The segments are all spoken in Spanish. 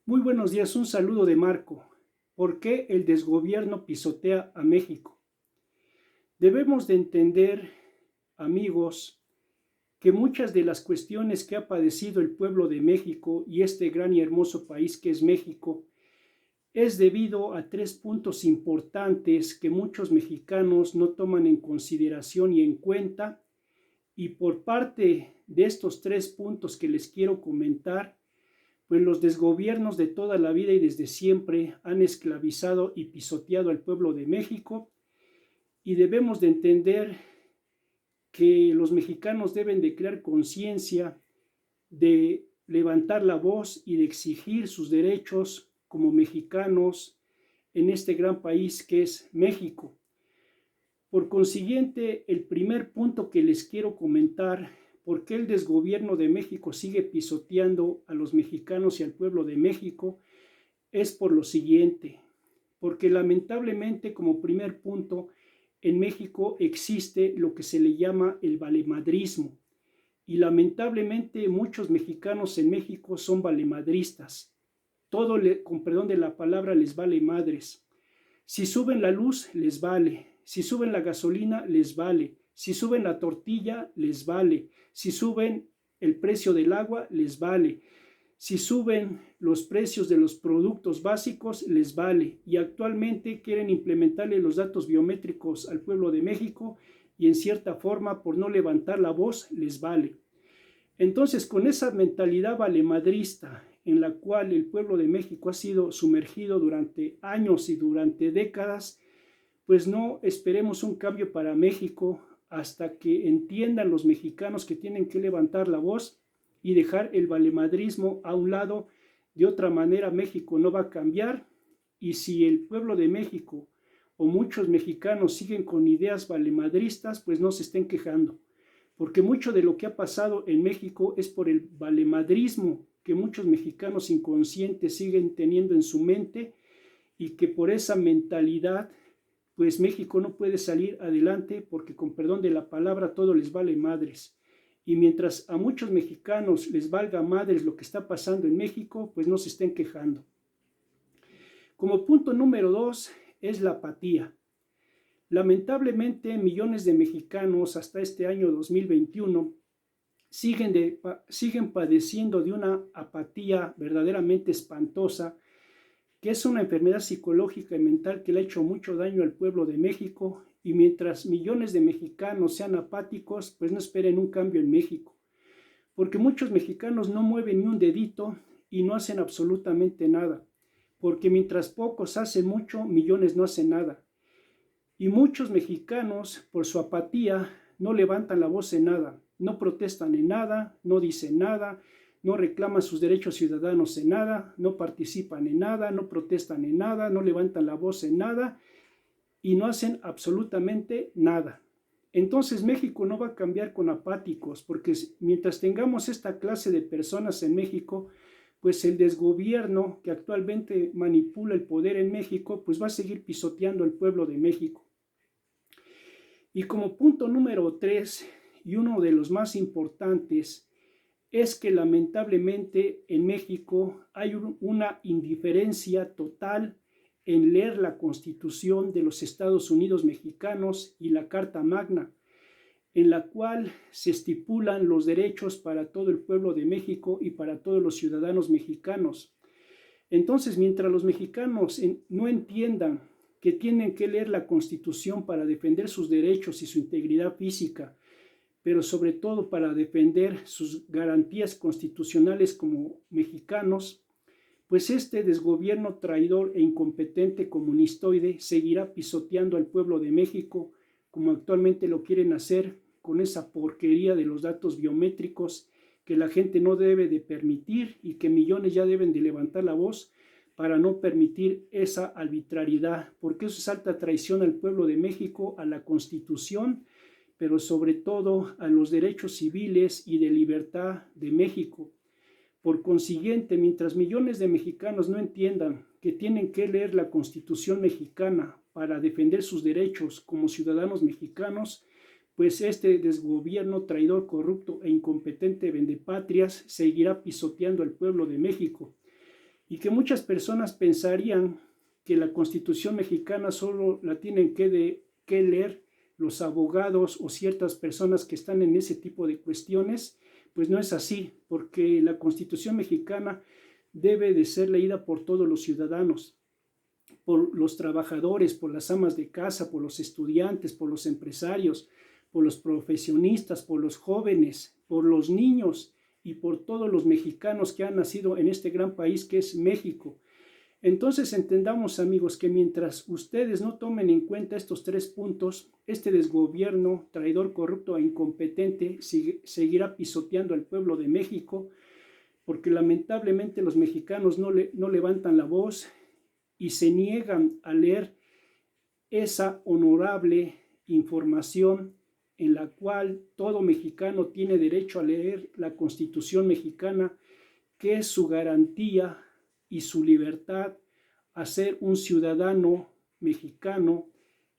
Muy buenos días, un saludo de Marco. ¿Por qué el desgobierno pisotea a México? Debemos de entender, amigos, que muchas de las cuestiones que ha padecido el pueblo de México y este gran y hermoso país que es México es debido a tres puntos importantes que muchos mexicanos no toman en consideración y en cuenta, y por parte de estos tres puntos que les quiero comentar, pues los desgobiernos de toda la vida y desde siempre han esclavizado y pisoteado al pueblo de México, y debemos de entender que los mexicanos deben de crear conciencia, de levantar la voz y de exigir sus derechos como mexicanos en este gran país que es México. Por consiguiente, el primer punto que les quiero comentar, por qué el desgobierno de México sigue pisoteando a los mexicanos y al pueblo de México, es por lo siguiente: porque lamentablemente, como primer punto, en México existe lo que se le llama el valemadrismo, y lamentablemente muchos mexicanos en México son valemadristas. Todo, con perdón de la palabra, les vale madres. Si suben la luz, les vale. Si suben la gasolina, les vale. Si suben la tortilla, les vale. Si suben el precio del agua, les vale. Si suben los precios de los productos básicos, les vale. Y actualmente quieren implementarle los datos biométricos al pueblo de México, y en cierta forma, por no levantar la voz, les vale. Entonces, con esa mentalidad valemadrista en la cual el pueblo de México ha sido sumergido durante años y durante décadas, pues no esperemos un cambio para México hasta que entiendan los mexicanos que tienen que levantar la voz y dejar el valemadrismo a un lado. De otra manera, México no va a cambiar, y si el pueblo de México o muchos mexicanos siguen con ideas valemadristas, pues no se estén quejando, porque mucho de lo que ha pasado en México es por el valemadrismo que muchos mexicanos inconscientes siguen teniendo en su mente, y que por esa mentalidad pues México no puede salir adelante, porque con perdón de la palabra todo les vale madres. Y mientras a muchos mexicanos les valga madres lo que está pasando en México, pues no se estén quejando. Como punto número 2 es la apatía. Lamentablemente, millones de mexicanos hasta este año 2021 siguen padeciendo de una apatía verdaderamente espantosa, que es una enfermedad psicológica y mental que le ha hecho mucho daño al pueblo de México. Y mientras millones de mexicanos sean apáticos, pues no esperen un cambio en México, porque muchos mexicanos no mueven ni un dedito y no hacen absolutamente nada, porque mientras pocos hacen mucho, millones no hacen nada. Y muchos mexicanos, por su apatía, no levantan la voz en nada, no protestan en nada, no dicen nada, no reclaman sus derechos ciudadanos en nada, no participan en nada, no protestan en nada, no levantan la voz en nada, y no hacen absolutamente nada. Entonces México no va a cambiar con apáticos, porque mientras tengamos esta clase de personas en México, pues el desgobierno que actualmente manipula el poder en México, pues va a seguir pisoteando al pueblo de México. Y como punto número 3, y uno de los más importantes, es que lamentablemente en México hay una indiferencia total en leer la Constitución de los Estados Unidos mexicanos y la Carta Magna, en la cual se estipulan los derechos para todo el pueblo de México y para todos los ciudadanos mexicanos. Entonces, mientras los mexicanos no entiendan que tienen que leer la Constitución para defender sus derechos y su integridad física, pero sobre todo para defender sus garantías constitucionales como mexicanos, pues este desgobierno traidor e incompetente comunistoide seguirá pisoteando al pueblo de México, como actualmente lo quieren hacer con esa porquería de los datos biométricos, que la gente no debe de permitir, y que millones ya deben de levantar la voz para no permitir esa arbitrariedad, porque eso es alta traición al pueblo de México, a la Constitución, pero sobre todo a los derechos civiles y de libertad de México. Por consiguiente, mientras millones de mexicanos no entiendan que tienen que leer la Constitución mexicana para defender sus derechos como ciudadanos mexicanos, pues este desgobierno traidor, corrupto e incompetente vendepatrias seguirá pisoteando al pueblo de México. y que muchas personas pensarían que la Constitución mexicana solo la tienen que leer los abogados o ciertas personas que están en ese tipo de cuestiones. Pues no es así, porque la Constitución mexicana debe de ser leída por todos los ciudadanos, por los trabajadores, por las amas de casa, por los estudiantes, por los empresarios, por los profesionistas, por los jóvenes, por los niños y por todos los mexicanos que han nacido en este gran país que es México. Entonces entendamos, amigos, que mientras ustedes no tomen en cuenta estos 3 puntos, este desgobierno traidor, corrupto e incompetente seguirá pisoteando al pueblo de México, porque lamentablemente los mexicanos no levantan la voz y se niegan a leer esa honorable información en la cual todo mexicano tiene derecho a leer la Constitución mexicana, que es su garantía y su libertad a ser un ciudadano mexicano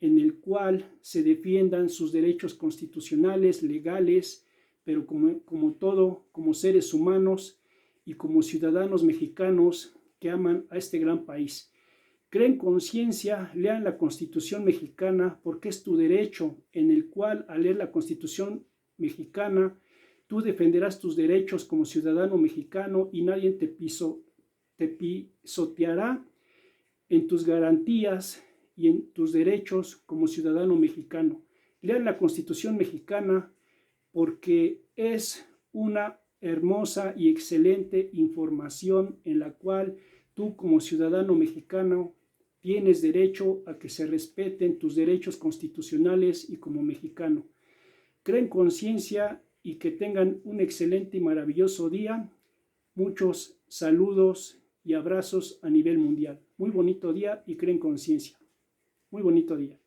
en el cual se defiendan sus derechos constitucionales, legales, pero como seres humanos y como ciudadanos mexicanos que aman a este gran país. Creen conciencia, lean la Constitución mexicana, porque es tu derecho, en el cual al leer la Constitución mexicana tú defenderás tus derechos como ciudadano mexicano y nadie te pisoteará en tus garantías y en tus derechos como ciudadano mexicano. Lean la Constitución mexicana porque es una hermosa y excelente información en la cual tú como ciudadano mexicano tienes derecho a que se respeten tus derechos constitucionales y como mexicano. Creen conciencia y que tengan un excelente y maravilloso día. Muchos saludos y abrazos a nivel mundial. Muy bonito día y creen conciencia. Muy bonito día.